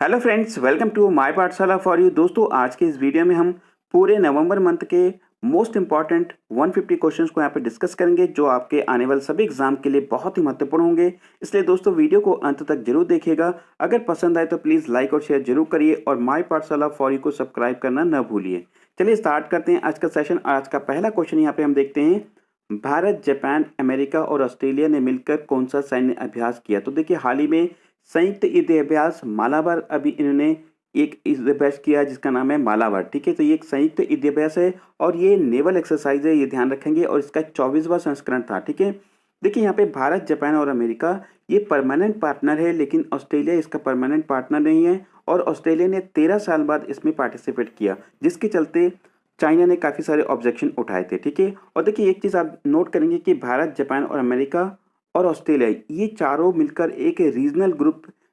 Hello friends, welcome to my Pathshala for you. दोस्तों, आज के इस वीडियो में हम पूरे नवंबर मंथ के मोस्ट इंपॉर्टेंट 150 क्वेश्चंस को यहाँ पे डिस्कस करेंगे, जो आपके आने वाले सभी एग्जाम के लिए बहुत ही महत्वपूर्ण होंगे। इसलिए दोस्तों, वीडियो को अंत तक जरूर देखिएगा। अगर पसंद आए तो प्लीज़ लाइक और शेयर जरूर करिए और माय पाठशाला फॉर यू को सब्सक्राइब करना न भूलिए। चलिए स्टार्ट करते हैं आज का सेशन। आज का पहला क्वेश्चन यहाँ पे हम देखते हैं, भारत, जापान, अमेरिका और ऑस्ट्रेलिया ने मिलकर कौन सा सैन्य अभ्यास किया? तो देखिए, हाल ही में संयुक्त युद्ध अभ्यास मालाबार अभी इन्होंने एक युद्ध अभ्यास किया जिसका नाम है मालाबार। ठीक है, तो ये एक संयुक्त युद्ध अभ्यास है और ये नेवल एक्सरसाइज है, ये ध्यान रखेंगे। और इसका 24वां संस्करण था। ठीक है, देखिए यहाँ पे भारत, जापान और अमेरिका ये परमानेंट पार्टनर है, लेकिन ऑस्ट्रेलिया इसका परमानेंट पार्टनर नहीं है। और ऑस्ट्रेलिया ने 13 साल बाद इसमें पार्टिसिपेट किया, जिसके चलते चाइना ने काफ़ी सारे ऑब्जेक्शन उठाए थे। ठीक है, और देखिए एक चीज़ आप नोट करेंगे कि भारत, जापान और अमेरिका और ऑस्ट्रेलिया ये चारों मिलकर एक रीजनल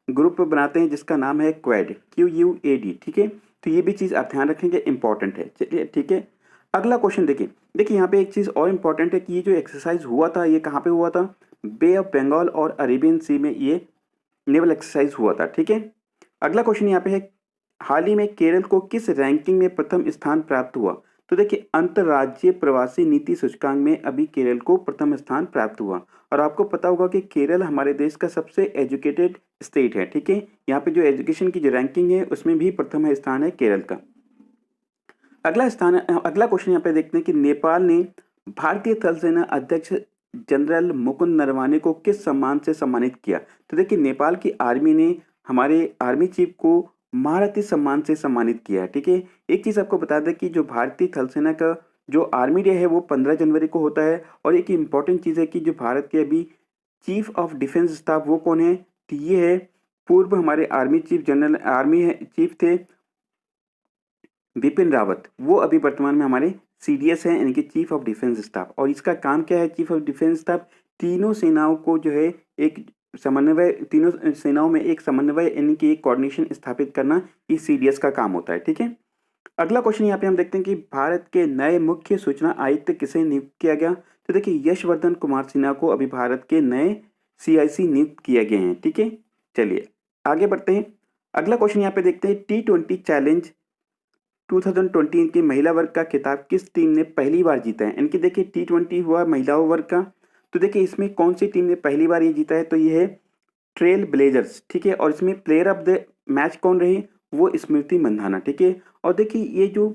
ग्रुप बनाते हैं जिसका नाम है क्वेड, QUAD। ठीक है, तो ये भी चीज़ आप ध्यान रखेंगे, इंपॉर्टेंट है। चलिए ठीक है, अगला क्वेश्चन देखिए। देखिए यहाँ पे एक चीज़ और इम्पॉर्टेंट है कि ये जो एक्सरसाइज हुआ था ये कहाँ पे हुआ था? बे ऑफ बंगाल और अरेबियन सी में ये नेवल एक्सरसाइज हुआ था। ठीक है, अगला क्वेश्चन यहाँ पे है, हाल ही में केरल को किस रैंकिंग में प्रथम स्थान प्राप्त हुआ? तो देखिए, अंतर्राज्यीय प्रवासी नीति सूचकांक में अभी केरल को प्रथम स्थान प्राप्त हुआ। और आपको पता होगा कि केरल हमारे देश का सबसे एजुकेटेड स्टेट है। ठीक है, यहाँ पे जो एजुकेशन की जो रैंकिंग है उसमें भी प्रथम स्थान है केरल का। अगला क्वेश्चन यहाँ पे देखते हैं कि नेपाल ने भारतीय थल सेना अध्यक्ष जनरल मुकुंद नरवाने को किस सम्मान से सम्मानित किया? तो देखिए, नेपाल की आर्मी ने हमारे आर्मी चीफ को महारथी सम्मान से सम्मानित किया है। ठीक है, एक चीज़ आपको बता दें कि जो भारतीय थल सेना का जो आर्मी डे है वो 15 जनवरी को होता है। और एक इम्पॉर्टेंट चीज़ है कि जो भारत के अभी चीफ ऑफ डिफेंस स्टाफ वो कौन है? तो ये है पूर्व हमारे army chief general army chief थे बिपिन रावत। वो अभी वर्तमान में हमारे CDS हैं, यानी कि चीफ ऑफ डिफेंस स्टाफ। और इसका काम क्या है? चीफ ऑफ डिफेंस स्टाफ तीनों सेनाओं को जो है एक समन्वय, तीनों सेनाओं में एक समन्वय यानी कि एक कोऑर्डिनेशन स्थापित करना, ये CDS का काम होता है। ठीक है, अगला क्वेश्चन यहाँ पे हम देखते हैं कि भारत के नए मुख्य सूचना आयुक्त किसे नियुक्त किया गया? तो देखिए, यशवर्धन कुमार सिन्हा को अभी भारत के नए CIC नियुक्त किए गए हैं। ठीक है, चलिए आगे बढ़ते हैं। अगला क्वेश्चन यहाँ पे देखते हैं, T20 चैलेंज 2020 की महिला वर्ग का खिताब किस टीम ने पहली बार जीता है? यानी कि देखिए, T20 हुआ महिलाओं वर्ग का, तो देखिए इसमें कौन सी टीम ने पहली बार ये जीता है? तो ये है ट्रेल ब्लेजर्स। ठीक है, और इसमें प्लेयर ऑफ द मैच कौन रही? वो स्मृति मंधाना। ठीक है, और देखिए ये जो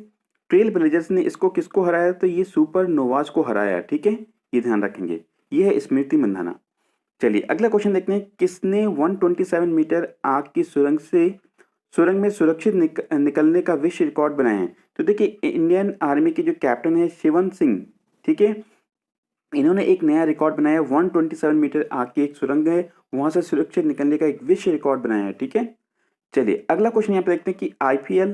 ट्रेल ब्लेजर्स ने इसको किसको हराया? तो ये सुपर नोवाज को हराया। ठीक है, ये ध्यान रखेंगे, ये है स्मृति मंधाना। चलिए अगला क्वेश्चन देखते हैं, किसने 127 मीटर आग की सुरंग में सुरक्षित निकलने का विश्व रिकॉर्ड बनाया है? तो देखिए, इंडियन आर्मी के जो कैप्टन है शिवन सिंह, ठीक है, इन्होंने एक नया रिकॉर्ड बनाया। 127 मीटर आग की एक सुरंग है, वहां से सुरक्षित निकलने का एक विश्व रिकॉर्ड बनाया है। ठीक है, चलिए अगला क्वेश्चन यहाँ पे देखते हैं कि IPL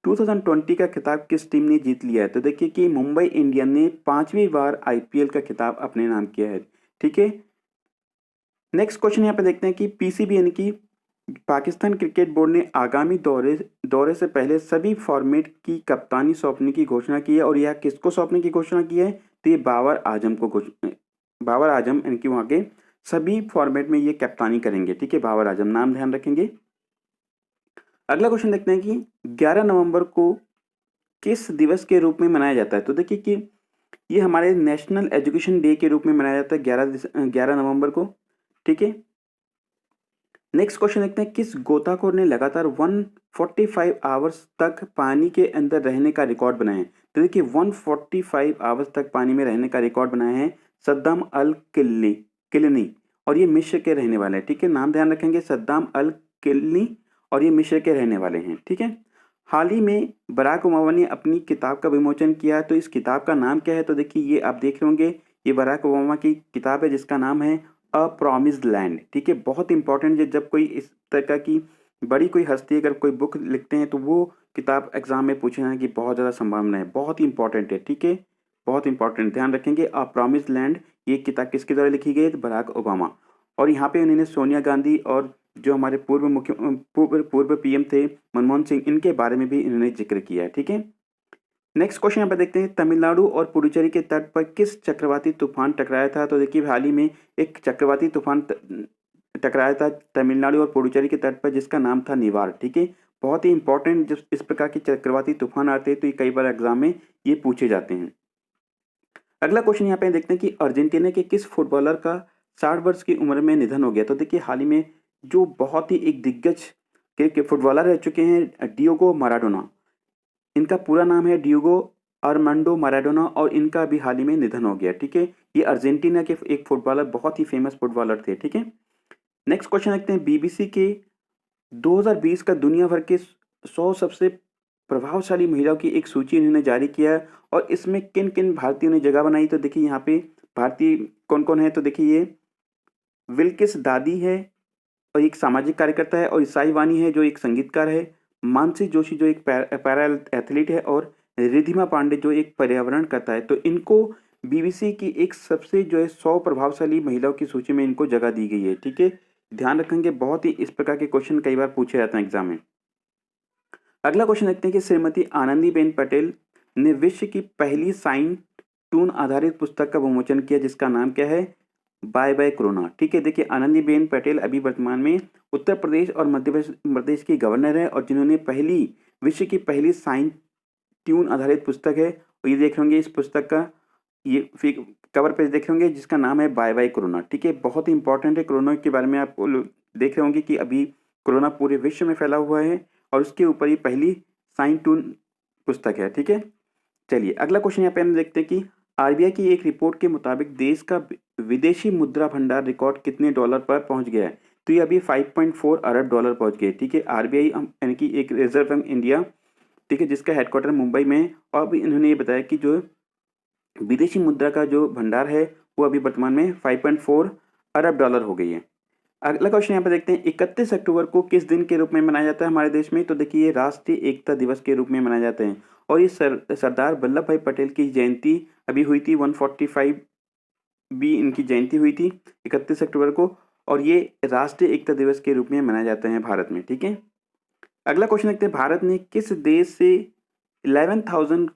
2020 का खिताब किस टीम ने जीत लिया है? तो देखिए कि मुंबई इंडियन ने 5वीं बार IPL का खिताब अपने नाम किया है। ठीक है, नेक्स्ट क्वेश्चन यहाँ पे देखते हैं कि PCB यानी कि पाकिस्तान क्रिकेट बोर्ड ने आगामी दौरे से पहले सभी फॉर्मेट की कप्तानी सौंपने की घोषणा की है। और यह किसको सौंपने की घोषणा की है? तो ये बाबर आजम यानी कि वहाँ के सभी फॉर्मेट में ये कप्तानी करेंगे। ठीक है, बाबर आजम नाम ध्यान रखेंगे। अगला क्वेश्चन देखते हैं कि 11 नवंबर को किस दिवस के रूप में मनाया जाता है? तो देखिए कि ये हमारे नेशनल एजुकेशन डे के रूप में मनाया जाता है 11 नवंबर को। ठीक है, नेक्स्ट क्वेश्चन देखते हैं, किस गोताखोर ने लगातार 145 आवर्स तक पानी के अंदर रहने का रिकॉर्ड बनाया है? तो देखिए 145 आवर्स तक पानी में रहने का रिकॉर्ड बनाया है सद्दाम अल किलनी। और ये मिस्र के रहने वाले हैं। ठीक है, नाम ध्यान रखेंगे, सद्दाम अल किलनी, और ये मिस्र के रहने वाले हैं। ठीक है, हाल ही में बराक ओबामा ने अपनी किताब का विमोचन किया है, तो इस किताब का नाम क्या है? तो देखिए ये आप देख रहे होंगे, ये बराक ओबामा की किताब है जिसका नाम है अ प्रॉमिस्ड लैंड। ठीक है, बहुत इंपॉर्टेंट है, जब कोई इस तरह की बड़ी कोई हस्ती अगर कोई बुक लिखते हैं तो वो किताब एग्जाम में पूछे जाने की बहुत ज़्यादा संभावना है, बहुत ही इंपॉर्टेंट है। ठीक है, बहुत इंपॉर्टेंट, ध्यान रखेंगे। अ प्रॉमिस्ड लैंड ये किताब किसके द्वारा लिखी गई है? तो बराक ओबामा। और यहाँ पे उन्होंने सोनिया गांधी और जो हमारे पूर्व PM थे मनमोहन सिंह, इनके बारे में भी इन्होंने जिक्र किया है। ठीक है, नेक्स्ट क्वेश्चन यहाँ पे देखते हैं, तमिलनाडु और पुडुचेरी के तट पर किस चक्रवाती तूफान टकराया था? तो देखिए हाल ही में एक चक्रवाती तूफान टकराया था तमिलनाडु और पुडुचेरी के तट पर, जिसका नाम था निवार। ठीक है, बहुत ही इंपॉर्टेंट, जब इस प्रकार के चक्रवाती तूफान आते हैं तो ये कई बार एग्जाम में ये पूछे जाते हैं। अगला क्वेश्चन यहाँ पे देखते हैं कि अर्जेंटीना के किस फुटबॉलर का 60 वर्ष की उम्र में निधन हो गया। तो देखिए हाल ही में जो बहुत ही एक दिग्गज के फुटबॉलर रह चुके हैं डियोगो माराडोना, इनका पूरा नाम है डियोगो आर्मांडो माराडोना, और इनका अभी हाल ही में निधन हो गया। ठीक है, ये अर्जेंटीना के एक फुटबॉलर, बहुत ही फेमस फुटबॉलर थे। ठीक है, नेक्स्ट क्वेश्चन देखते हैं, बीबीसी के 2020 का दुनिया भर के 100 सबसे प्रभावशाली महिलाओं की एक सूची इन्होंने जारी किया है, और इसमें किन किन भारतीयों ने जगह बनाई। तो देखिए यहाँ पे भारतीय कौन कौन है, तो देखिए ये विल्किस दादी है और एक सामाजिक कार्यकर्ता है, और ईसाई वानी है जो एक संगीतकार है, मानसी जोशी जो एक पैरा एथलीट है, और रिधिमा पांडे जो एक पर्यावरणकर्ता है। तो इनको बीबीसी की एक सबसे जो है 100 प्रभावशाली महिलाओं की सूची में इनको जगह दी गई है। ठीक है, ध्यान रखेंगे, बहुत ही इस प्रकार के क्वेश्चन कई बार पूछे जाते हैं एग्जाम में। अगला क्वेश्चन देखते हैं कि श्रीमती आनंदीबेन पटेल ने विश्व की पहली साइन टून आधारित पुस्तक का विमोचन किया, जिसका नाम क्या है, बाय बाय कोरोना। ठीक है, देखिए आनंदीबेन पटेल अभी वर्तमान में उत्तर प्रदेश और मध्य प्रदेश की गवर्नर है, और जिन्होंने विश्व की पहली साइन ट्यून आधारित पुस्तक है, और ये देख होंगे इस पुस्तक का ये कवर पेज देख होंगे जिसका नाम है बाय बाय कोरोना। ठीक है, बहुत ही इंपॉर्टेंट है, कोरोना के बारे में आप देख रहे होंगे कि अभी कोरोना पूरे विश्व में फैला हुआ है, और उसके ऊपर ये पहली साइन टून पुस्तक है। ठीक है, चलिए अगला क्वेश्चन यहाँ पे हम देखते हैं कि आरबीआई की एक रिपोर्ट के मुताबिक देश का विदेशी मुद्रा भंडार रिकॉर्ड कितने डॉलर पर पहुंच गया है। तो ये अभी 5.4 अरब डॉलर पहुंच गए। ठीक है, आरबीआई यानी कि एक रिजर्व बैंक इंडिया, ठीक है, जिसका हेडक्वार्टर मुंबई में है, और अभी इन्होंने ये बताया कि जो विदेशी मुद्रा का जो भंडार है वो अभी वर्तमान में 5.4 अरब डॉलर हो गई है। अगला क्वेश्चन यहाँ पे देखते हैं, 31 अक्टूबर को किस दिन के रूप में मनाया जाता है हमारे देश में। तो देखिए ये राष्ट्रीय एकता दिवस के रूप में मनाया जाता है, और ये सरदार वल्लभ भाई पटेल की जयंती अभी हुई थी, 145 भी इनकी जयंती हुई थी 31 अक्टूबर को, और ये राष्ट्रीय एकता दिवस के रूप में मनाया जाता है भारत में। ठीक है, अगला क्वेश्चन देखते हैं, भारत ने किस देश से 11,000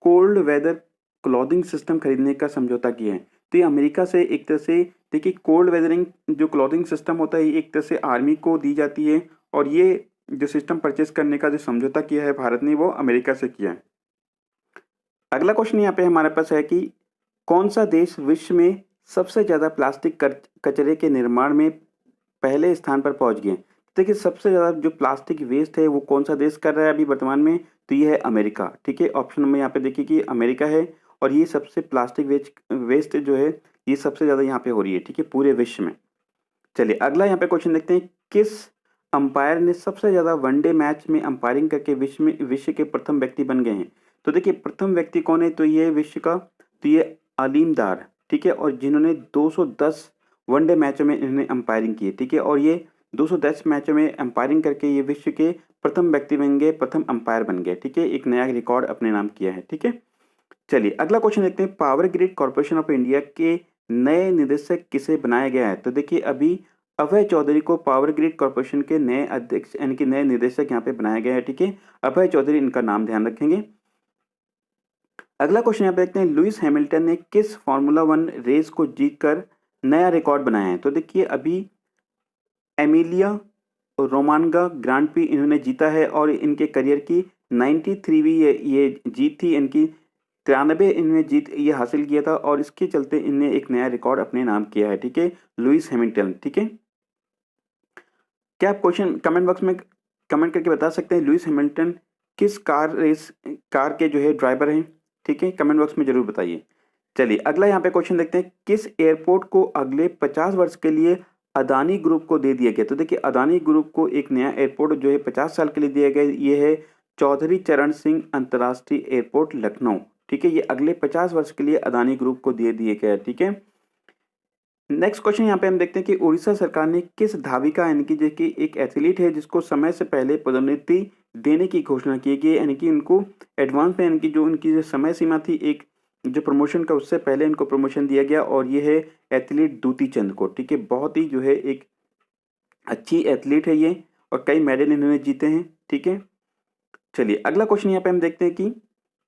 कोल्ड वेदर क्लॉथिंग सिस्टम खरीदने का समझौता किया है। तो ये अमेरिका से एक तरह से, देखिए कोल्ड वेदरिंग जो क्लॉथिंग सिस्टम होता है एक तरह से आर्मी को दी जाती है, और ये जो सिस्टम परचेस करने का जो समझौता किया है भारत ने वो अमेरिका से किया है। अगला क्वेश्चन यहाँ पे हमारे पास है कि कौन सा देश विश्व में सबसे ज़्यादा प्लास्टिक कचरे के निर्माण में पहले स्थान पर पहुंच गए। देखिए सबसे ज़्यादा जो प्लास्टिक वेस्ट है वो कौन सा देश कर रहा है अभी वर्तमान में, तो ये है अमेरिका। ठीक है, ऑप्शन में यहाँ पे देखिए कि अमेरिका है, और ये सबसे प्लास्टिक वेस्ट जो है ये सबसे ज़्यादा यहाँ पे हो रही है। ठीक है, पूरे विश्व में। चलिए अगला यहाँ पे क्वेश्चन देखते हैं, किस अंपायर ने सबसे ज़्यादा वनडे मैच में अंपायरिंग करके विश्व के प्रथम व्यक्ति बन गए हैं। तो देखिए प्रथम व्यक्ति कौन है, तो ये विश्व का, तो ये अलीम डार। ठीक है, और जिन्होंने 210 वनडे मैचों में इन्होंने अंपायरिंग की है। ठीक है, और ये 210 मैचों में अंपायरिंग करके ये विश्व के प्रथम व्यक्ति बन गए, प्रथम अंपायर बन गए। ठीक है, एक नया रिकॉर्ड अपने नाम किया है। ठीक है, चलिए अगला क्वेश्चन देखते हैं, power grid corporation of India के नए निदेशक किसे बनाया गया है। तो देखिए अभी अभय चौधरी को पावर ग्रिड कॉर्पोरेशन के नए अध्यक्ष यानी कि नए निदेशक यहाँ पे बनाया गया है। ठीक है, अभय चौधरी इनका नाम ध्यान रखेंगे। अगला क्वेश्चन यहाँ पे देखते हैं, लुइस हैमिल्टन ने किस फार्मूला 1 रेस को जीतकर नया रिकॉर्ड बनाया है। तो देखिए अभी एमिलिया रोमानगा ग्रांड प्री इन्होंने जीता है, और इनके करियर की 93वीं ये जीत थी, इनकी 93 इनमें जीत ये हासिल किया था, और इसके चलते इनने एक नया रिकॉर्ड अपने नाम किया है। ठीक है, लुइस हैमिल्टन। ठीक है, क्या आप क्वेश्चन कमेंट बॉक्स में कमेंट करके बता सकते हैं लुइस हैमिल्टन किस कार के जो है ड्राइवर हैं। ठीक है, कमेंट बॉक्स में जरूर बताइए। चलिए अगला यहाँ पे क्वेश्चन देखते हैं, किस एयरपोर्ट को अगले 50 वर्ष के लिए अदानी ग्रुप को दे दिया गया। तो देखिए अदानी ग्रुप को एक नया एयरपोर्ट जो है 50 साल के लिए दिया गया, ये है चौधरी चरण सिंह अंतर्राष्ट्रीय एयरपोर्ट लखनऊ। ठीक है, ये अगले 50 वर्ष के लिए अदानी ग्रुप को दे दिया गया। ठीक है, नेक्स्ट क्वेश्चन यहाँ पे हम देखते हैं कि उड़ीसा सरकार ने किस धाविका यानी कि जो कि एक एथलीट है जिसको समय से पहले पदोन्नति देने की घोषणा की गई, यानी कि उनको एडवांस में, यानी कि जो उनकी जो समय सीमा थी एक जो प्रमोशन का उससे पहले इनको प्रमोशन दिया गया, और ये है एथलीट दूती चंद को। ठीक है, बहुत ही जो है एक अच्छी एथलीट है ये, और कई मेडल इन्होंने जीते हैं। ठीक है, चलिए अगला क्वेश्चन यहाँ पे हम देखते हैं कि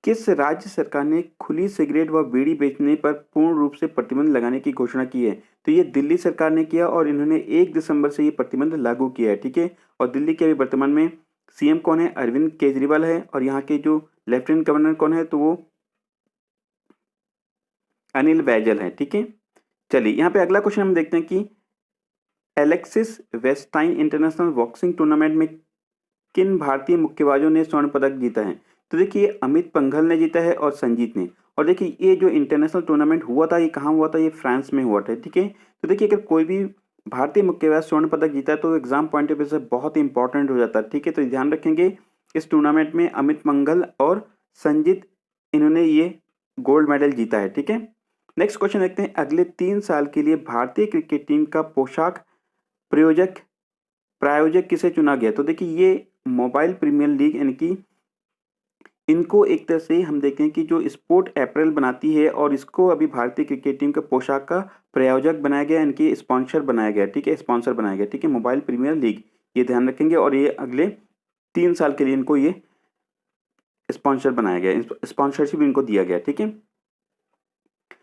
किस राज्य सरकार ने खुली सिगरेट व बीड़ी बेचने पर पूर्ण रूप से प्रतिबंध लगाने की घोषणा की है? तो ये दिल्ली सरकार ने किया और इन्होंने 1 दिसंबर से ये प्रतिबंध लागू किया है, ठीक है? और दिल्ली के अभी वर्तमान में सीएम कौन है? अरविंद केजरीवाल है और यहाँ के जो लेफ्टिनेंट गवर्नर कौन है? तो वो अनिल बैजल है, ठीक है? चलिए यहाँ पे अगला क्वेश्चन हम देखते हैं कि एलेक्सिस वेस्टाइन इंटरनेशनल बॉक्सिंग टूर्नामेंट में किन भारतीय मुक्केबाजों ने स्वर्ण पदक जीता है? तो देखिए अमित पंघल ने जीता है और संजीत ने। और देखिए ये जो इंटरनेशनल टूर्नामेंट हुआ था ये कहाँ हुआ था? ये फ्रांस में हुआ था, ठीक है? तो देखिए अगर कोई भी भारतीय मुक्केबाज स्वर्ण पदक जीता है तो एग्जाम पॉइंट ऑफ व्यू से बहुत इंपॉर्टेंट हो जाता है, ठीक है? तो ध्यान रखेंगे इस टूर्नामेंट में अमित पंघल और संजीत इन्होंने ये गोल्ड मेडल जीता है, ठीक है? नेक्स्ट क्वेश्चन देखते हैं, अगले 3 साल के लिए भारतीय क्रिकेट टीम का पोशाक प्रायोजक प्रायोजक किसे चुना गया? तो देखिए ये मोबाइल प्रीमियर लीग यानी कि इनको एक तरह से हम देखते हैं कि जो स्पोर्ट अपैरेल बनाती है और इसको अभी भारतीय क्रिकेट टीम के पोशाक का प्रायोजक बनाया गया, इनकी स्पॉन्सर बनाया गया, ठीक है? स्पॉन्सर बनाया गया, ठीक है? मोबाइल प्रीमियर लीग, ये ध्यान रखेंगे और ये अगले 3 साल के लिए इनको ये स्पॉन्सर बनाया गया, स्पॉन्सरशिप इनको दिया गया, ठीक है?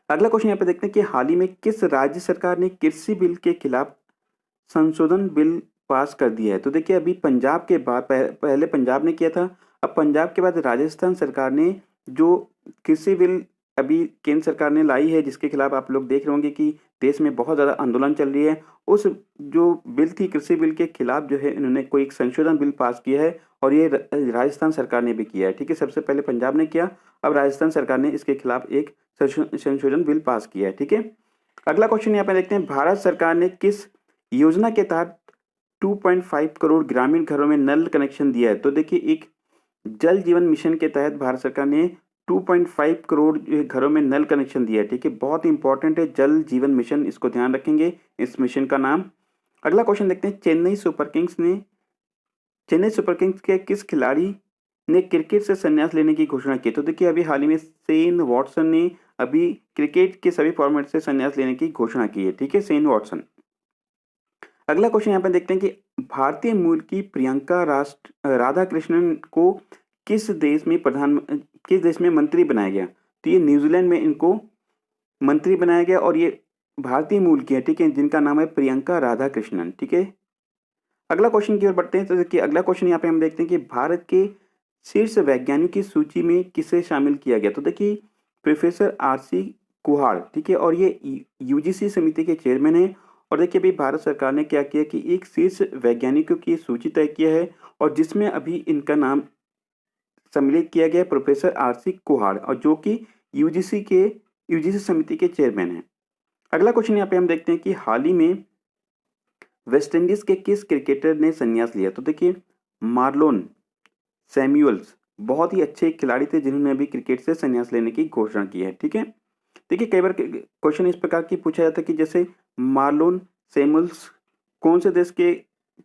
अगला क्वेश्चन यहाँ पे देखते हैं कि हाल ही में किस राज्य सरकार ने कृषि बिल के खिलाफ संशोधन बिल पास कर दिया है? तो देखिए अभी पंजाब के बाद पहले पंजाब ने किया था, अब पंजाब के बाद राजस्थान सरकार ने जो कृषि बिल अभी केंद्र सरकार ने लाई है जिसके खिलाफ आप लोग देख रहे होंगे कि देश में बहुत ज़्यादा आंदोलन चल रही है, उस जो बिल थी कृषि बिल के खिलाफ जो है इन्होंने कोई एक संशोधन बिल पास किया है और ये राजस्थान सरकार ने भी किया है, ठीक है? सबसे पहले पंजाब ने किया, अब राजस्थान सरकार ने इसके खिलाफ एक संशोधन बिल पास किया है, ठीक है? अगला क्वेश्चन यहाँ पे देखते हैं, भारत सरकार ने किस योजना के तहत 2.5 करोड़ ग्रामीण घरों में नल कनेक्शन दिया है? तो देखिए एक जल जीवन मिशन के तहत भारत सरकार ने 2.5 करोड़ जो है घरों में नल कनेक्शन दिया है, ठीक है? बहुत इंपॉर्टेंट है जल जीवन मिशन, इसको ध्यान रखेंगे इस मिशन का नाम। अगला क्वेश्चन देखते हैं, चेन्नई सुपर किंग्स के किस खिलाड़ी ने क्रिकेट से संन्यास लेने की घोषणा की? तो देखिए अभी हाल ही में शेन वॉटसन ने अभी क्रिकेट के सभी फॉर्मेट से संन्यास लेने की घोषणा की है, ठीक है? Shane Watson. अगला क्वेश्चन यहाँ पे देखते हैं कि भारतीय मूल की प्रियंका राधाकृष्णन को किस देश में मंत्री बनाया गया? तो ये न्यूजीलैंड में इनको मंत्री बनाया गया और ये भारतीय मूल की है, ठीक है? जिनका नाम है प्रियंका राधाकृष्णन, ठीक है? अगला क्वेश्चन की ओर बढ़ते हैं, तो देखिए अगला क्वेश्चन यहाँ पे हम देखते हैं कि भारत के शीर्ष वैज्ञानिक की सूची में किसे शामिल किया गया? तो देखिए प्रोफेसर आर.सी. कुहाड़, ठीक है? और ये यूजीसी समिति के चेयरमैन है और देखिए अभी भारत सरकार ने क्या किया कि एक शीर्ष वैज्ञानिकों की सूची तय किया है और जिसमें अभी इनका नाम सम्मिलित किया गया प्रोफेसर आर.सी. कुहाड़ और जो कि यूजीसी समिति के चेयरमैन है। अगला क्वेश्चन यहाँ पे हम देखते हैं कि हाल ही में वेस्ट इंडीज के किस क्रिकेटर ने संन्यास लिया? तो देखिए मार्लोन सैमुअल्स बहुत ही अच्छे खिलाड़ी थे जिन्होंने अभी क्रिकेट से संन्यास लेने की घोषणा की है, ठीक है? देखिए कई बार क्वेश्चन इस प्रकार की पूछा जाता है कि जैसे मार्लोन सैमुअल्स कौन से देश के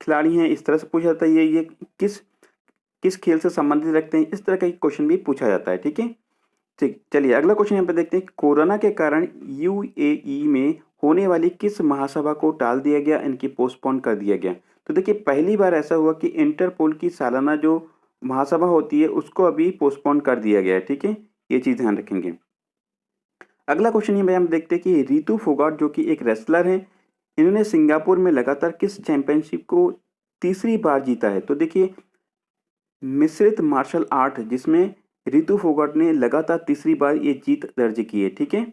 खिलाड़ी हैं, इस तरह से पूछा जाता है, ये किस किस खेल से संबंधित रखते हैं, इस तरह का क्वेश्चन भी पूछा जाता है, ठीक है? ठीक, चलिए अगला क्वेश्चन यहाँ पे देखते हैं, कोरोना के कारण यूएई में होने वाली किस महासभा को टाल दिया गया, इनकी पोस्टपोन कर दिया गया? तो देखिए पहली बार ऐसा हुआ कि इंटरपोल की सालाना जो महासभा होती है उसको अभी पोस्टपोन कर दिया गया है, ठीक है? ये चीज ध्यान रखेंगे। अगला क्वेश्चन ये हम देखते हैं कि रितु फोगाट जो कि एक रेसलर है, इन्होंने सिंगापुर में लगातार किस चैंपियनशिप को तीसरी बार जीता है? तो देखिए मिश्रित मार्शल आर्ट जिसमें रितु फोगाट ने लगातार तीसरी बार ये जीत दर्ज की है, ठीक है?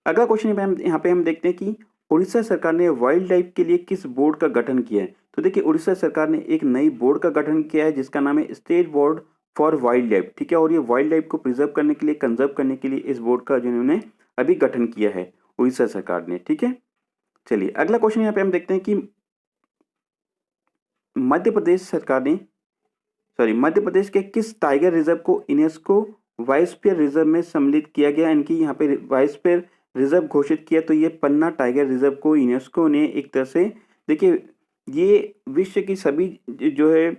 अगला क्वेश्चन यहाँ पे हम देखते हैं कि उड़ीसा सरकार ने वाइल्ड लाइफ के लिए किस बोर्ड का गठन किया है? तो देखिए उड़ीसा सरकार ने एक नई बोर्ड का गठन किया है जिसका नाम है state board for wild life, ठीक है? और ये वाइल्ड लाइफ को प्रिजर्व करने के लिए, कंजर्व करने के लिए इस बोर्ड का जो इन्होंने अभी गठन किया है उड़ीसा सरकार ने, ठीक है? चलिए अगला क्वेश्चन यहाँ पे हम देखते हैं कि मध्य प्रदेश के किस टाइगर रिजर्व को यूनेस्को वाइस्फीयर रिजर्व में सम्मिलित किया गया? इनकी यहाँ पे वाइस्फीयर रिजर्व घोषित किया, तो ये पन्ना टाइगर रिजर्व को यूनेस्को ने एक तरह से, देखिए ये विश्व की सभी जो है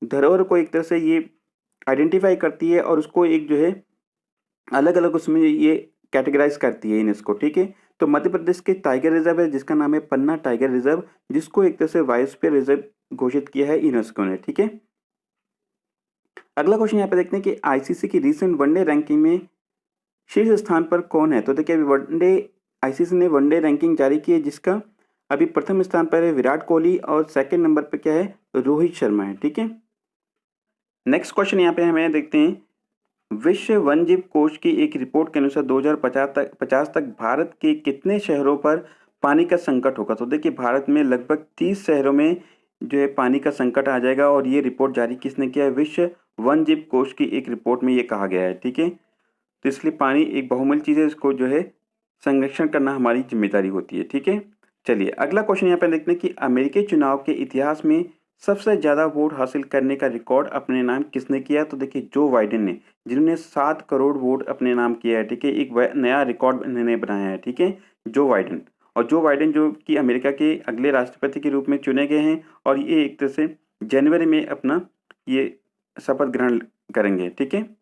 धरोहर को एक तरह से ये आइडेंटिफाई करती है और उसको एक जो है अलग अलग उसमें ये कैटेगराइज करती है यूनेस्को, ठीक है? तो मध्य प्रदेश के टाइगर रिजर्व है जिसका नाम है पन्ना टाइगर रिजर्व, जिसको एक तरह से वाइस्फीयर रिजर्व घोषित किया है यूनेस्को ने, ठीक है? अगला क्वेश्चन यहाँ पे देखते हैं कि आईसीसी की रिसेंट वनडे रैंकिंग में शीर्ष स्थान पर कौन है। तो देखिए अभी वनडे आईसीसी ने वनडे रैंकिंग जारी की है, जिसका अभी प्रथम स्थान पर है विराट कोहली और सेकंड नंबर पे क्या है, रोहित शर्मा है। ठीक है, नेक्स्ट क्वेश्चन यहाँ पे हमें देखते हैं, विश्व वन्यजीव कोष की एक रिपोर्ट के अनुसार 2050 तक भारत के कितने शहरों पर पानी का संकट होगा। तो देखिए भारत में लगभग 30 शहरों में जो है पानी का संकट आ जाएगा, और ये रिपोर्ट जारी किसने किया है, विश्व वन्यजीव कोष की एक रिपोर्ट में ये कहा गया है। ठीक है, तो इसलिए पानी एक बहुमूल्य चीज़ है, इसको जो है संरक्षण करना हमारी जिम्मेदारी होती है। ठीक है, चलिए अगला क्वेश्चन यहाँ पे देखते हैं कि अमेरिकी चुनाव के इतिहास में सबसे ज़्यादा वोट हासिल करने का रिकॉर्ड अपने नाम किसने किया। तो देखिए जो बाइडेन ने, जिन्होंने 7 करोड़ वोट अपने नाम किया है। ठीक है, एक नया रिकॉर्ड इन्होंने बनाया है। ठीक है, जो बाइडेन, और जो बाइडेन जो कि अमेरिका के अगले राष्ट्रपति के रूप में चुने गए हैं, और ये एक तरह से जनवरी में अपना ये शपथ ग्रहण करेंगे। ठीक है,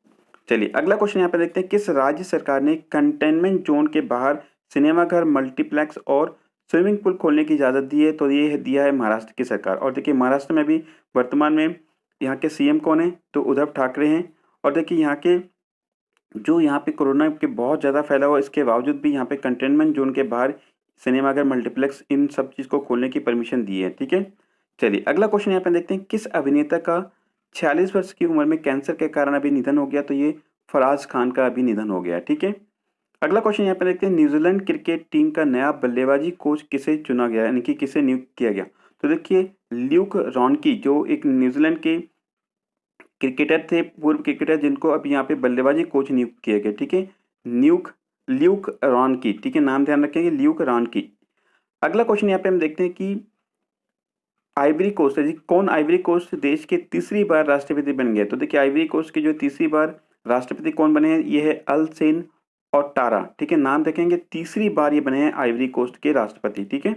चलिए अगला क्वेश्चन यहाँ पे देखते हैं, किस राज्य सरकार ने कंटेनमेंट जोन के बाहर सिनेमाघर, मल्टीप्लेक्स और स्विमिंग पूल खोलने की इजाज़त दी है। तो ये दिया है महाराष्ट्र की सरकार। और देखिए महाराष्ट्र में भी वर्तमान में यहाँ के सीएम कौन है, तो उद्धव ठाकरे हैं। और देखिए यहाँ के जो यहाँ पे कोरोना के बहुत ज़्यादा फैला हुआ, इसके बावजूद भी यहाँ पे कंटेनमेंट जोन के बाहर सिनेमाघर, मल्टीप्लेक्स, इन सब चीज़ को खोलने की परमिशन दी है। ठीक है, चलिए अगला क्वेश्चन यहाँ पे देखते हैं, किस अभिनेता का 46 वर्ष की उम्र में कैंसर के कारण अभी निधन हो गया। तो ये फराज खान का अभी निधन हो गया। ठीक है, अगला क्वेश्चन यहाँ पे देखते हैं, न्यूजीलैंड क्रिकेट टीम का नया बल्लेबाजी कोच किसे चुना गया, यानी कि किसे नियुक्त किया गया। तो देखिए ल्यूक रॉनकी, जो एक न्यूजीलैंड के क्रिकेटर थे, पूर्व क्रिकेटर, जिनको अब यहाँ पे बल्लेबाजी कोच नियुक्त किया गया। ठीक है, ल्यूक रॉनकी। ठीक है, नाम ध्यान रखेंगे, ल्यूक रॉनकी। अगला क्वेश्चन यहाँ पे हम देखते हैं कि आइवरी कोस्ट है जी, कौन आइवरी कोस्ट देश के तीसरी बार राष्ट्रपति बन गया। तो देखिए आइवरी कोस्ट के जो तीसरी बार राष्ट्रपति कौन बने हैं, ये है अलसेन और टारा। ठीक है, नाम देखेंगे, तीसरी बार ये बने हैं आइवरी कोस्ट के राष्ट्रपति। ठीक है,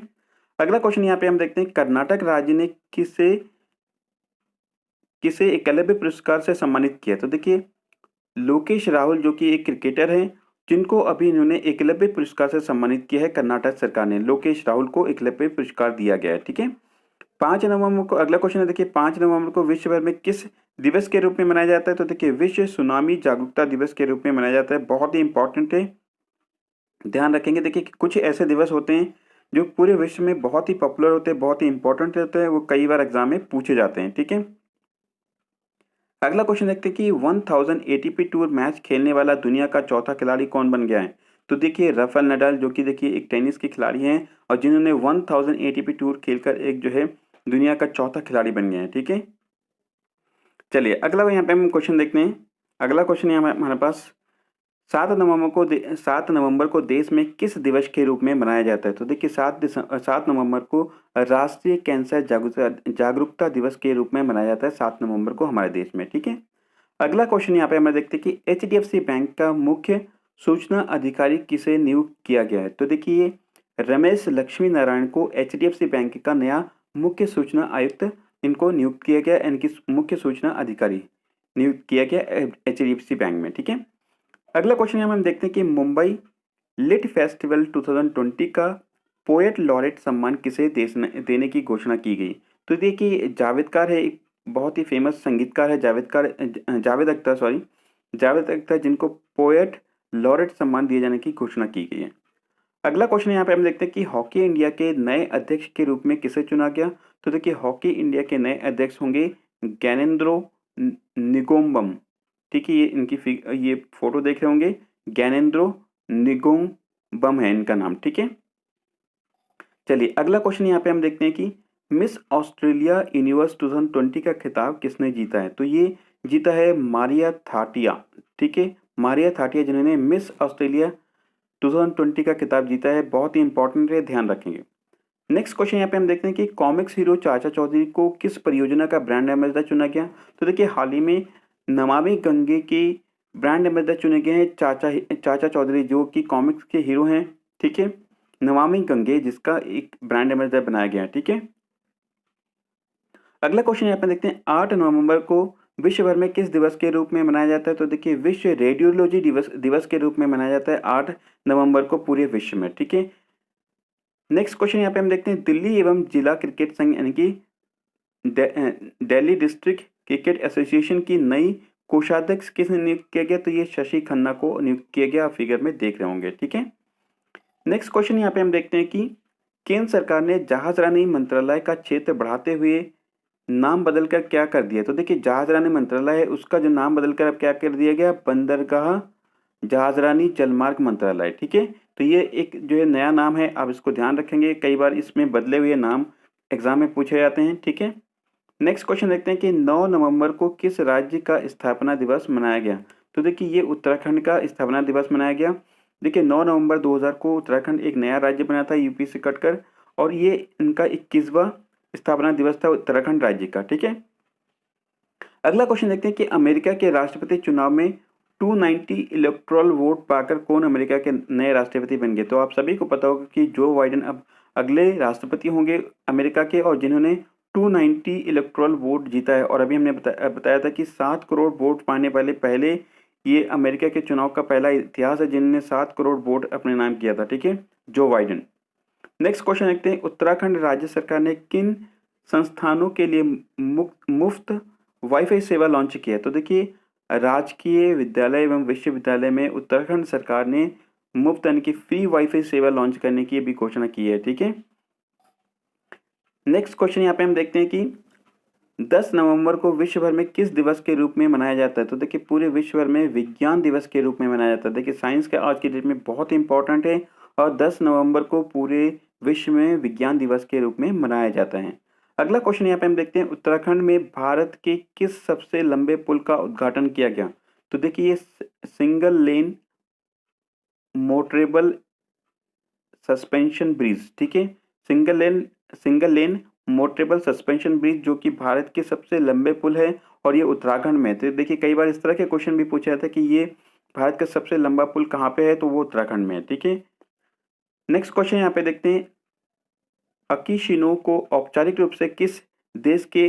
अगला क्वेश्चन यहाँ पे हम देखते हैं, कर्नाटक राज्य ने किसे किसे एकलव्य पुरस्कार से सम्मानित किया। तो देखिए लोकेश राहुल, जो कि एक क्रिकेटर हैं, जिनको अभी इन्होंने एकलव्य पुरस्कार से सम्मानित किया है कर्नाटक सरकार ने, लोकेश राहुल को एकलव्य पुरस्कार दिया गया है। ठीक है, 5 नवंबर को, अगला क्वेश्चन है देखिए, 5 नवंबर को विश्व भर में किस दिवस के रूप में मनाया जाता है। तो देखिए विश्व सुनामी जागरूकता दिवस के रूप में मनाया जाता है। बहुत ही इंपॉर्टेंट है, ध्यान रखेंगे। देखिए कुछ ऐसे दिवस होते हैं जो पूरे विश्व में बहुत ही पॉपुलर होते हैं, बहुत ही इंपॉर्टेंट होते हैं, वो कई बार एग्जाम में पूछे जाते हैं। ठीक है, अगला क्वेश्चन देखते हैं कि 1000 एटीपी टूर मैच खेलने वाला दुनिया का चौथा खिलाड़ी कौन बन गया है। तो देखिए राफेल नडाल, जो कि देखिए एक टेनिस के खिलाड़ी हैं, और जिन्होंने 1000 एटीपी टूर खेलकर एक जो है दुनिया का चौथा खिलाड़ी बन गया है। ठीक है, चलिए अगला यहाँ पे हम क्वेश्चन देखते हैं। अगला क्वेश्चन यहाँ हमारे पास, 7 नवंबर को देश में किस दिवस के रूप में मनाया जाता है। तो देखिए 7 नवंबर को राष्ट्रीय कैंसर जागरूकता दिवस के रूप में मनाया जाता है, 7 नवंबर को हमारे देश में। ठीक है, अगला क्वेश्चन यहाँ पे हमें देखते हैं कि एचडीएफसी बैंक का मुख्य सूचना अधिकारी किसे नियुक्त किया गया है। तो देखिए रमेश लक्ष्मी नारायण को एचडीएफसी बैंक का नया मुख्य सूचना आयुक्त इनको नियुक्त किया गया, इनकी मुख्य सूचना अधिकारी नियुक्त किया गया एचडीएफसी बैंक में। ठीक है, अगला क्वेश्चन यहाँ हम देखते हैं कि मुंबई लिट फेस्टिवल 2020 का पोएट लॉरेट सम्मान किसे देने की घोषणा की गई। तो देखिए जावेदकार है, एक बहुत ही फेमस संगीतकार है, जावेद अख्तर, जिनको पोएट लॉरेट सम्मान दिए जाने की घोषणा की गई है। अगला क्वेश्चन यहाँ पे हम देखते हैं कि हॉकी इंडिया के नए अध्यक्ष के रूप में किसे चुना गया। तो देखिए हॉकी इंडिया के नए अध्यक्ष होंगे ज्ञानेंद्रो निगोम्बम। ठीक है, ये फोटो देख रहे होंगे, ज्ञानेंद्रो निगोम्बम है इनका नाम। ठीक है, चलिए अगला क्वेश्चन यहाँ पे हम देखते हैं कि मिस ऑस्ट्रेलिया यूनिवर्स 2020 का खिताब किसने जीता है। तो ये जीता है मारिया थाटिया। ठीक है, मारिया थाटिया, जिन्होंने मिस ऑस्ट्रेलिया 2020 का खिताब जीता है, बहुत ही इंपॉर्टेंट है, ध्यान रखेंगे। नेक्स्ट क्वेश्चन यहाँ पे हम देखते हैं कि कॉमिक्स हीरो चाचा चौधरी को किस परियोजना का ब्रांड एम्बेसडर चुना गया। तो देखिए हाल ही में नमामि गंगे के ब्रांड एम्बेसडर चुने गए हैं चाचा चौधरी, जो कि कॉमिक्स के हीरो हैं। ठीक है, नमामि गंगे जिसका एक ब्रांड एम्बेसडर बनाया गया है। ठीक है, अगला क्वेश्चन यहाँ पे देखते हैं, 8 नवंबर को विश्व भर में किस दिवस के रूप में मनाया जाता है। तो देखिए विश्व रेडियोलॉजी दिवस के रूप में मनाया जाता है 8 नवंबर को पूरे विश्व में। ठीक है, नेक्स्ट क्वेश्चन यहाँ पे हम देखते हैं, दिल्ली एवं जिला क्रिकेट संघ यानी कि दिल्ली डिस्ट्रिक्ट क्रिकेट एसोसिएशन की नई कोषाध्यक्ष किसने नियुक्त किया गया? तो ये शशि खन्ना को नियुक्त किया गया, आप फिगर में देख रहे होंगे। ठीक है, नेक्स्ट क्वेश्चन यहाँ पे हम देखते हैं कि केंद्र सरकार ने जहाजरानी मंत्रालय का क्षेत्र बढ़ाते हुए नाम बदलकर क्या कर दिया? तो देखिए, जहाजरानी मंत्रालय है उसका जो नाम बदलकर अब क्या कर दिया गया? बंदरगाह जहाजरानी जलमार्ग मंत्रालय। ठीक है, तो ये एक जो है नया नाम है, आप इसको ध्यान रखेंगे, कई बार इसमें बदले हुए नाम एग्जाम में पूछे जाते हैं। ठीक है, नेक्स्ट क्वेश्चन देखते हैं कि 9 नवंबर को किस राज्य का स्थापना दिवस मनाया गया? तो देखिए, ये उत्तराखंड का स्थापना दिवस मनाया गया। देखिए, 9 नवंबर 2000 को उत्तराखंड एक नया राज्य बना था यूपी से कटकर, और ये इनका 21वां स्थापना दिवस था उत्तराखंड राज्य का। ठीक है, अगला क्वेश्चन देखते हैं कि अमेरिका के राष्ट्रपति चुनाव में 290 इलेक्टोरल वोट पाकर कौन अमेरिका के नए राष्ट्रपति बन गए? तो आप सभी को पता होगा कि जो बाइडेन अब अगले राष्ट्रपति होंगे अमेरिका के, और जिन्होंने 290 इलेक्टोरल वोट जीता है। और अभी हमने बताया था कि 7 करोड़ वोट पाने वाले पहले ये अमेरिका के चुनाव का पहला इतिहास है जिन्होंने 7 करोड़ वोट अपने नाम किया था। ठीक है, जो बाइडेन। नेक्स्ट क्वेश्चन देखते हैं, उत्तराखंड राज्य सरकार ने किन संस्थानों के लिए मुफ्त वाईफाई सेवा लॉन्च किया है? तो देखिए, राजकीय विद्यालय एवं विश्वविद्यालय में उत्तराखंड सरकार ने मुफ्त यानी कि फ्री वाईफाई सेवा लॉन्च करने की भी घोषणा की है। ठीक है, नेक्स्ट क्वेश्चन यहाँ पे हम देखते हैं कि 10 नवंबर को विश्व भर में किस दिवस के रूप में मनाया जाता है? तो देखिए, पूरे विश्व भर में विज्ञान दिवस के रूप में मनाया जाता है। देखिए, साइंस का आज की डेट में बहुत इंपॉर्टेंट है, और 10 नवंबर को पूरे विश्व में विज्ञान दिवस के रूप में मनाया जाता है। अगला क्वेश्चन यहाँ पे हम देखते हैं, उत्तराखंड में भारत के किस सबसे लंबे पुल का उद्घाटन किया गया? तो देखिए, ये single lane motorable suspension bridge. ठीक है, single lane motorable suspension bridge, जो कि भारत के सबसे लंबे पुल है, और ये उत्तराखंड में। तो देखिए, कई बार इस तरह के क्वेश्चन भी पूछा जाता है कि ये भारत का सबसे लंबा पुल कहाँ पे है? तो वो उत्तराखंड में है। ठीक है, नेक्स्ट क्वेश्चन यहाँ पे देखते हैं, अकीशिनो को औपचारिक रूप से किस देश के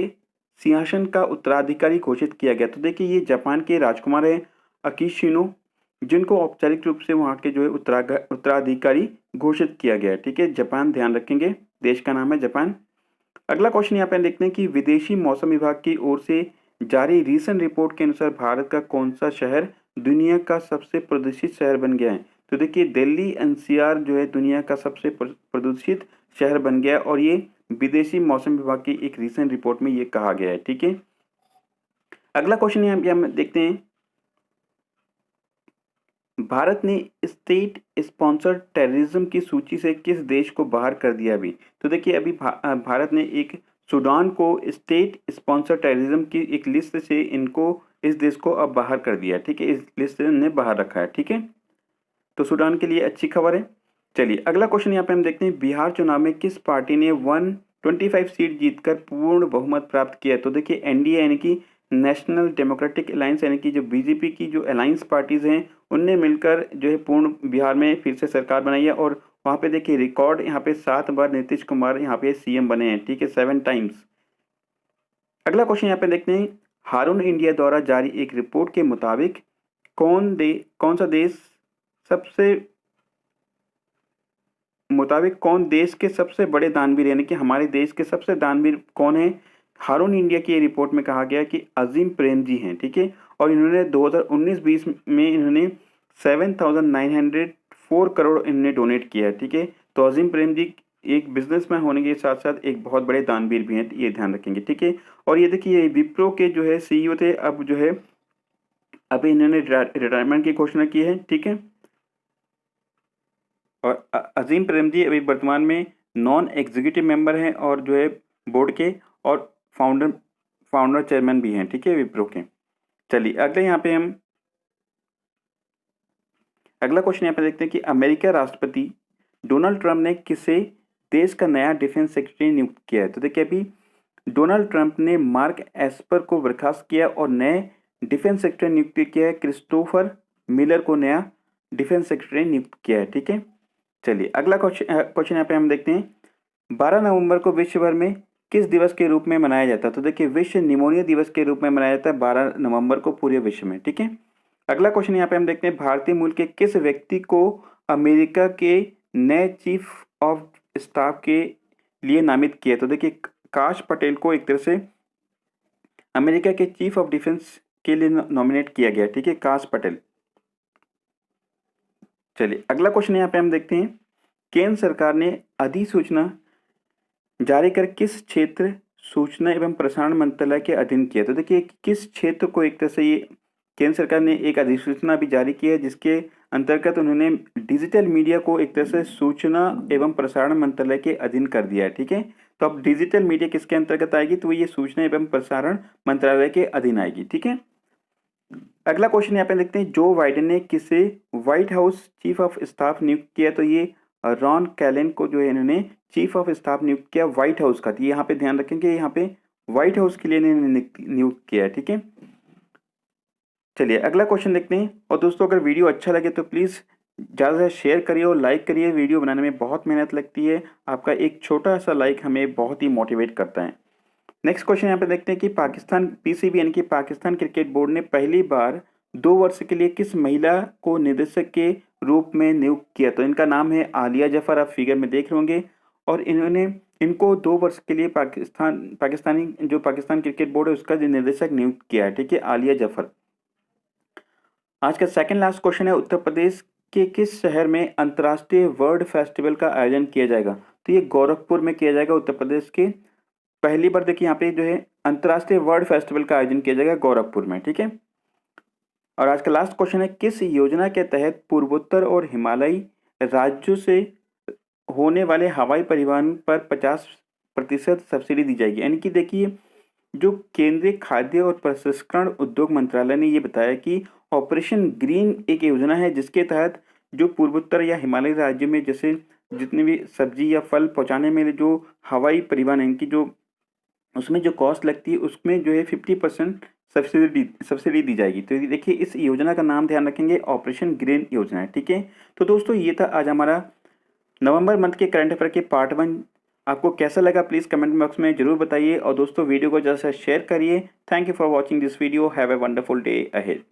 सिंहासन का उत्तराधिकारी घोषित किया गया? तो देखिए, ये जापान के राजकुमार है अकीशिनो, जिनको औपचारिक रूप से वहाँ के जो है उत्तराधिकारी घोषित किया गया है। ठीक है, जापान, ध्यान रखेंगे, देश का नाम है जापान। अगला क्वेश्चन यहाँ पे देखते हैं कि विदेशी मौसम विभाग की ओर से जारी रीसेंट रिपोर्ट के अनुसार भारत का कौन सा शहर दुनिया का सबसे प्रदूषित शहर बन गया है? तो देखिए, दिल्ली एनसीआर जो है दुनिया का सबसे प्रदूषित शहर बन गया है, और ये विदेशी मौसम विभाग की एक रीसेंट रिपोर्ट में ये कहा गया है। ठीक है, अगला क्वेश्चन यहाँ पे हम देखते हैं, भारत ने स्टेट स्पॉन्सर्ड टेररिज्म की सूची से किस देश को बाहर कर दिया अभी? तो देखिए, अभी भारत ने एक सूडान को स्टेट स्पॉन्सर्ड टेररिज्म की एक लिस्ट से इनको, इस देश को अब बाहर कर दिया। ठीक है, इस लिस्ट से ने बाहर रखा है। ठीक है, तो सूडान के लिए अच्छी खबर है। चलिए, अगला क्वेश्चन यहाँ पे हम देखते हैं, बिहार चुनाव में किस पार्टी ने 125 सीट जीतकर पूर्ण बहुमत प्राप्त किया? तो देखिए, एनडीए यानी कि नेशनल डेमोक्रेटिक अलायंस, यानी कि जो बीजेपी की जो अलायंस पार्टीज हैं, उनने मिलकर जो है पूर्ण बिहार में फिर से सरकार बनाई है, और वहाँ पे देखिए रिकॉर्ड यहाँ पे 7 बार नीतीश कुमार यहाँ पे सीएम बने हैं। ठीक है, 7 टाइम्स। अगला क्वेश्चन यहाँ पे देखते हैं, हारून इंडिया द्वारा जारी एक रिपोर्ट के मुताबिक कौन सा देश सबसे कौन देश के सबसे बड़े दानवीर, यानी कि हमारे देश के सबसे दानवीर कौन है? हारून इंडिया की रिपोर्ट में कहा गया कि अजीम प्रेमजी हैं। ठीक है, और इन्होंने 2019-20 में इन्होंने 7,904 करोड़ इन्होंने डोनेट किया है। ठीक है, तो अजीम प्रेमजी एक बिजनेसमैन होने के साथ साथ एक बहुत बड़े दानवीर भी हैं, ये ध्यान रखेंगे। ठीक है, और ये देखिए, विप्रो के जो है सीईओ थे, अब जो है अभी इन्होंने रिटायरमेंट की घोषणा की है। ठीक है, और अजीम प्रेमजी अभी वर्तमान में नॉन एग्जीक्यूटिव मेंबर हैं, और जो है बोर्ड के, और फाउंडर चेयरमैन भी हैं। ठीक है, विप्रो के। चलिए, अगला क्वेश्चन यहाँ पे देखते हैं कि अमेरिका राष्ट्रपति डोनाल्ड ट्रंप ने किसे देश का नया डिफेंस सेक्रेटरी नियुक्त किया है? तो देखिए, अभी डोनाल्ड ट्रंप ने मार्क एस्पर को बर्खास्त किया और नए डिफेंस सेक्रेटरी नियुक्त किया है, क्रिस्टोफर मिलर को नया डिफेंस सेक्रेटरी नियुक्त किया है। ठीक है, चलिए, अगला क्वेश्चन यहाँ पे हम देखते हैं, 12 नवंबर को विश्व भर में किस दिवस के रूप में मनाया जाता है? तो देखिए, विश्व निमोनिया दिवस के रूप में मनाया जाता है 12 नवंबर को पूरे विश्व में। ठीक है, अगला क्वेश्चन यहाँ पे हम देखते हैं, भारतीय मूल के किस व्यक्ति को अमेरिका के नए चीफ ऑफ स्टाफ के लिए नामित किया? तो देखिए, काश पटेल को एक तरह से अमेरिका के चीफ ऑफ डिफेंस के लिए नॉमिनेट किया गया, ठीक है, काश पटेल। चलिए अगला क्वेश्चन यहाँ पे हम देखते हैं, केंद्र सरकार ने अधिसूचना जारी कर किस क्षेत्र सूचना एवं प्रसारण मंत्रालय के अधीन किया। तो देखिए किस क्षेत्र को एक तरह से ये केंद्र सरकार ने एक अधिसूचना भी जारी की है जिसके अंतर्गत उन्होंने डिजिटल मीडिया को एक तरह से सूचना एवं प्रसारण मंत्रालय के अधीन कर दिया है, ठीक है। तो अब डिजिटल मीडिया किसके अंतर्गत आएगी, तो ये सूचना एवं प्रसारण मंत्रालय के अधीन आएगी, ठीक है। अगला क्वेश्चन यहाँ पे देखते हैं, जो बाइडेन ने किसे white house chief of staff नियुक्त किया। तो ये रॉन कैलन को जो है इन्होंने चीफ ऑफ स्टाफ नियुक्त किया व्हाइट हाउस का। तो यहाँ पे ध्यान रखें कि यहाँ पे व्हाइट हाउस के लिए इन्होंने नियुक्त किया है, ठीक है। चलिए अगला क्वेश्चन देखते हैं। और दोस्तों अगर वीडियो अच्छा लगे तो प्लीज़ ज़्यादा से शेयर करिए और लाइक करिए। वीडियो बनाने में बहुत मेहनत लगती है, आपका एक छोटा सा लाइक हमें बहुत ही मोटिवेट करता है। नेक्स्ट क्वेश्चन यहाँ पे देखते हैं कि पाकिस्तान पीसीबी यानी कि पाकिस्तान क्रिकेट बोर्ड ने पहली बार 2 वर्ष के लिए किस महिला को निदेशक के रूप में नियुक्त किया। तो इनका नाम है आलिया जफर, आप फिगर में देख रहे होंगे। और इन्होंने इनको 2 वर्ष के लिए पाकिस्तान क्रिकेट बोर्ड है उसका जो निदेशक नियुक्त किया है, ठीक है, आलिया जफर। आज का सेकंड लास्ट क्वेश्चन है, उत्तर प्रदेश के किस शहर में अंतर्राष्ट्रीय वर्ल्ड फेस्टिवल का आयोजन किया जाएगा। तो ये गोरखपुर में किया जाएगा, उत्तर प्रदेश के पहली बार देखिए यहाँ पे जो है अंतर्राष्ट्रीय वर्ल्ड फेस्टिवल का आयोजन किया जाएगा गोरखपुर में, ठीक है। और आज का लास्ट क्वेश्चन है, किस योजना के तहत पूर्वोत्तर और हिमालयी राज्यों से होने वाले हवाई परिवहन पर 50% सब्सिडी दी जाएगी। यानी कि देखिए जो केंद्रीय खाद्य और प्रसंस्करण उद्योग मंत्रालय ने ये बताया कि ऑपरेशन ग्रीन एक योजना है जिसके तहत जो पूर्वोत्तर या हिमालयी राज्यों में जैसे जितनी भी सब्जी या फल पहुंचाने में जो हवाई परिवहन है कि जो उसमें जो कॉस्ट लगती है उसमें जो है 50% सब्सिडी दी जाएगी। तो देखिए इस योजना का नाम ध्यान रखेंगे, ऑपरेशन ग्रीन योजना है, ठीक है। तो दोस्तों ये था आज हमारा नवंबर मंथ के करंट अफेयर के पार्ट 1। आपको कैसा लगा प्लीज़ कमेंट बॉक्स में जरूर बताइए और दोस्तों वीडियो को ज़्यादा से शेयर करिए। Thank you for watching this video. Have a wonderful day ahead.